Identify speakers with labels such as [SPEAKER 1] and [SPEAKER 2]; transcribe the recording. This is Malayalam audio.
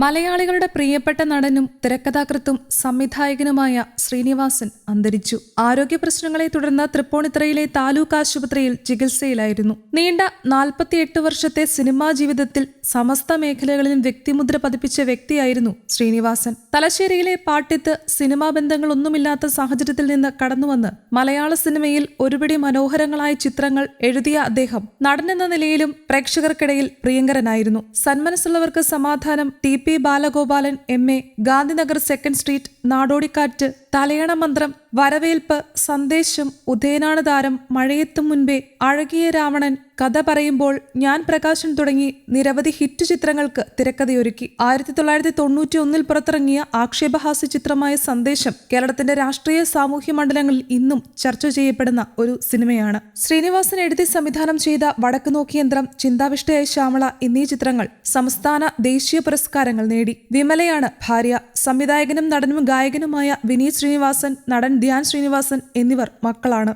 [SPEAKER 1] മലയാളികളുടെ പ്രിയപ്പെട്ട നടനും തിരക്കഥാകൃത്തും സംവിധായകനുമായ ശ്രീനിവാസൻ അന്തരിച്ചു. ആരോഗ്യ പ്രശ്നങ്ങളെ തുടർന്ന് തൃപ്പൂണിത്തുറയിലെ താലൂക്ക് ആശുപത്രിയിൽ ചികിത്സയിലായിരുന്നു. നീണ്ട 48 വർഷത്തെ സിനിമാ ജീവിതത്തിൽ സമസ്ത മേഖലകളിലും വ്യക്തിമുദ്ര പതിപ്പിച്ച വ്യക്തിയായിരുന്നു ശ്രീനിവാസൻ. തലശ്ശേരിയിലെ പാട്യത്ത് സിനിമാ ബന്ധങ്ങളൊന്നുമില്ലാത്ത സാഹചര്യത്തിൽ നിന്ന് കടന്നുവന്ന് മലയാള സിനിമയിൽ ഒരുപിടി മനോഹരങ്ങളായ ചിത്രങ്ങൾ എഴുതിയ അദ്ദേഹം നടനെന്ന നിലയിലും പ്രേക്ഷകർക്കിടയിൽ പ്രിയങ്കരനായിരുന്നു. സന്മനസ്സുള്ളവർക്ക് സമാധാനം, T P. Balagopalan M A., Gandhinagar second street, Nadodikkattu, Thalayana Manthram, വരവേൽപ്പ്, സന്ദേശം, ഉദയനാണ് താരം, മഴയെത്തും മുൻപേ, അഴകിയ രാവണൻ, കഥ പറയുമ്പോൾ, ഞാൻ പ്രകാശൻ തുടങ്ങി നിരവധി ഹിറ്റ് ചിത്രങ്ങൾക്ക് തിരക്കഥയൊരുക്കി. 1991 പുറത്തിറങ്ങിയ ആക്ഷേപഹാസ്യ ചിത്രമായ സന്ദേശം കേരളത്തിന്റെ രാഷ്ട്രീയ സാമൂഹ്യ മണ്ഡലങ്ങളിൽ ഇന്നും ചർച്ച ചെയ്യപ്പെടുന്ന ഒരു സിനിമയാണ്. ശ്രീനിവാസൻ എഴുതി സംവിധാനം ചെയ്ത വടക്ക് നോക്കിയന്ത്രം, ചിന്താവിഷ്ടയായ ശ്യാമള എന്നീ ചിത്രങ്ങൾ സംസ്ഥാന ദേശീയ പുരസ്കാരങ്ങൾ നേടി. വിമലയാണ് ഭാര്യ. സംവിധായകനും നടനും ഗായകനുമായ വിനീത് ശ്രീനിവാസൻ, നടൻ ധ്യാൻ ശ്രീനിവാസൻ എന്നിവർ മക്കളാണ്.